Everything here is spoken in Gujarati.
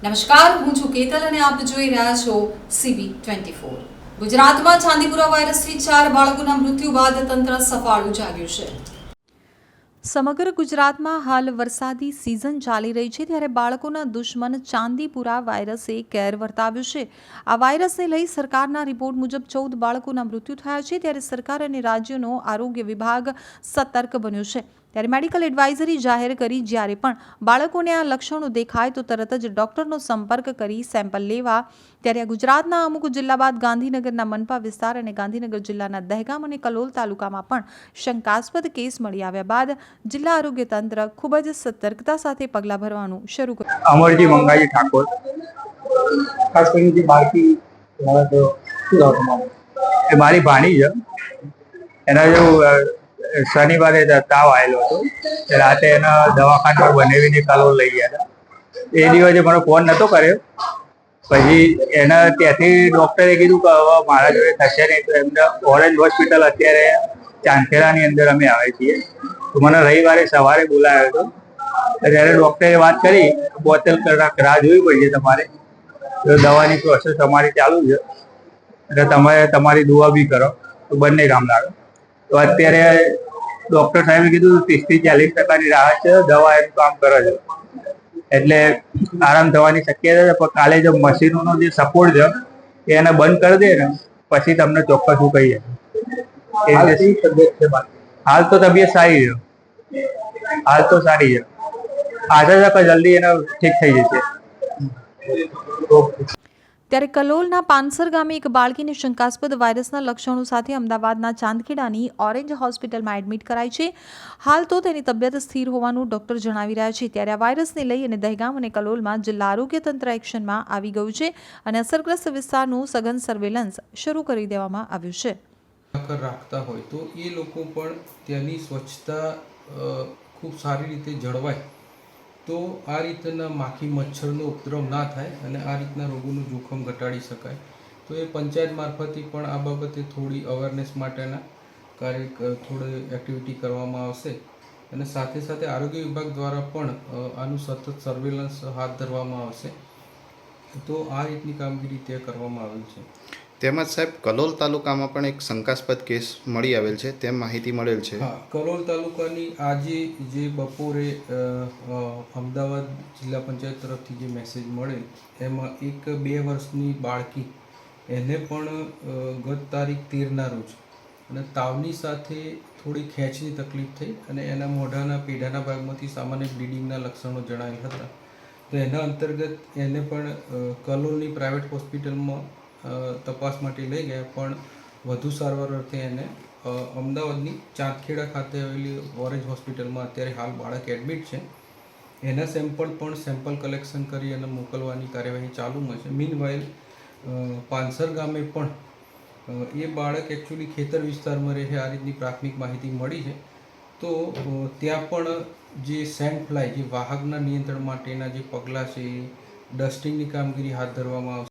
નમસ્કાર, હું છું કેતલ અને આપ જોઈ રહ્યા છો CB24। ગુજરાતમાં ચાંદીપુરા વાયરસથી 4 બાળકોના મૃત્યુ બાદ તંત્ર સફાળું જાગ્યું છે। સમગ્ર ગુજરાતમાં હાલ વરસાદી સિઝન ચાલી રહી છે, ત્યારે બાળકોના દુશ્મન ચાંદીપુરા વાયરસે કેર વર્તાવ્યો છે। આ વાયરસને લઈ સરકારના રિપોર્ટ મુજબ 14 બાળકોના મૃત્યુ થયા છે, ત્યારે સરકાર અને રાજ્યનો આરોગ્ય વિભાગ સતર્ક બન્યો છે। ત્યારે મેડિકલ એડવાઇઝરી જાહેર કરી જ્યારે પણ બાળકોને આ લક્ષણો દેખાય તો તરત જ ડોક્ટરનો સંપર્ક કરી સેમ્પલ લેવા। ત્યારે ગુજરાતના અમુક જિલ્લા બાદ ગાંધીનગરના મનપા વિસ્તાર અને ગાંધીનગર જિલ્લાના દહેગામ અને કલોલ તાલુકામાં પણ શંકાસ્પદ કેસ મળી આવ્યા બાદ જિલ્લા આરોગ્ય તંત્ર ખૂબ જ સતર્કતા સાથે પગલાં ભરવાનું શરૂ કર્યું। અમરજી મંગાજી ઠાકોર ખાસ કરીને જે બાળકી એ મારી ભાણી છે। એના જો શનિવારે તાવ આવેલો હતો, રાતે એના દવાખાનામાં બનાવીને કલોલ લઈ ગયા હતા। એ દિવસે મને ફોન નહોતો કર્યો, પછી એના ત્યાંથી ડૉક્ટરે કીધું કે હવે મારા જોડે થશે નહીં, તો એમને ઓરેન્જ હોસ્પિટલ અત્યારે ચાંદખેડાની અંદર અમે આવે છીએ, તો મને રવિવારે સવારે બોલાવ્યો હતો। ત્યારે ડૉક્ટરે વાત કરી, 72 કલાક રાહ જોવી પડશે તમારે, તો દવાની પ્રોસેસ તમારી ચાલુ છે, એટલે તમે તમારી દુઆ બી કરો તો બંને કામ લાગે। તો અત્યારે ડૉક્ટર સાહેબે કીધું 30-40% રાહત છે, દવા એનું કામ કરે છે, એટલે આરામ થવાની શક્યતા છે। પણ કાલે જો મશીનોનો જે સપોર્ટ છે એ એને બંધ કરી દે ને પછી તમને ચોક્કસ હું કહીએ। હાલ તો તબિયત સારી છે, હાલ તો સારી છે, આશા છે કે જલ્દી એને ઠીક થઈ જશે। ત્યારે કલોલના પાનસર ગામે એક બાળકીને શંકાસ્પદ વાયરસના લક્ષણો સાથે અમદાવાદના ચાંદખેડાની ઓરેન્જ હોસ્પિટલમાં એડમિટ કરાઈ છે। હાલ તો તેની તબિયત સ્થિર હોવાનું ડોક્ટર જણાવી રહ્યા છે। ત્યારે આ વાયરસને લઈ અને દહેગામ અને કલોલમાં જિલ્લા આરોગ્ય તંત્ર એક્શનમાં આવી ગયું છે અને અસરગ્રસ્ત વિસ્તારનું સઘન સર્વેલન્સ શરૂ કરી દેવામાં આવ્યું છે। રાખતા હોય તો એ લોકો પણ ત્યાંની સ્વચ્છતા ખૂબ સારી રીતે જળવાય તો આ રીતના માખી મચ્છરનો ઉપદ્રવ ના થાય અને આ રીતના રોગોનું જોખમ ઘટાડી શકાય। તો એ પંચાયત મારફતે પણ આ બાબતે થોડી અવેરનેસ માટેના થોડી એક્ટિવિટી કરવામાં આવશે અને સાથે સાથે આરોગ્ય વિભાગ દ્વારા પણ આનું સતત સર્વેલન્સ હાથ ધરવામાં આવશે। તો આ રીતની કામગીરી ત્યાં કરવામાં આવી છે। તેમજ સાહેબ કલોલ તાલુકામાં પણ એક શંકાસ્પદ કેસ મળી આવેલ છે તેમ માહિતી મળેલ છે। હા, કલોલ તાલુકાની આજે જે બપોરે અમદાવાદ જિલ્લા પંચાયત તરફથી જે મેસેજ મળેલ એમાં એક 2 વર્ષની બાળકી એને પણ ગત તારીખ 13ના રોજ અને તાવની સાથે થોડી ખેંચની તકલીફ થઈ અને એના મોઢાના પેઢાના ભાગમાંથી સામાન્ય બ્લીડિંગના લક્ષણો જણાવેલ હતા। તો એના અંતર્ગત એને પણ કલોલની પ્રાઇવેટ હોસ્પિટલમાં તપાસ માટે લઈ ગયા, પણ વધુ સારવાર અર્થે એને અમદાવાદની ચાંદખેડા ખાતે આવેલી ઓરેન્જ હોસ્પિટલમાં અત્યારે હાલ બાળક એડમિટ છે। એના સેમ્પલ કલેક્શન કરી અને મોકલવાની કાર્યવાહી ચાલુમાં છે। મીનવાઇલ પાનસર ગામે પણ એ બાળક એકચ્યુઅલી ખેતર વિસ્તારમાં રહે આ રીતની પ્રાથમિક માહિતી મળી છે। તો ત્યાં પણ જે સેન્ડ ફ્લાય જે વાહકના નિયંત્રણ માટેના જે પગલાં છે એ ડસ્ટિંગની કામગીરી હાથ ધરવામાં આવશે।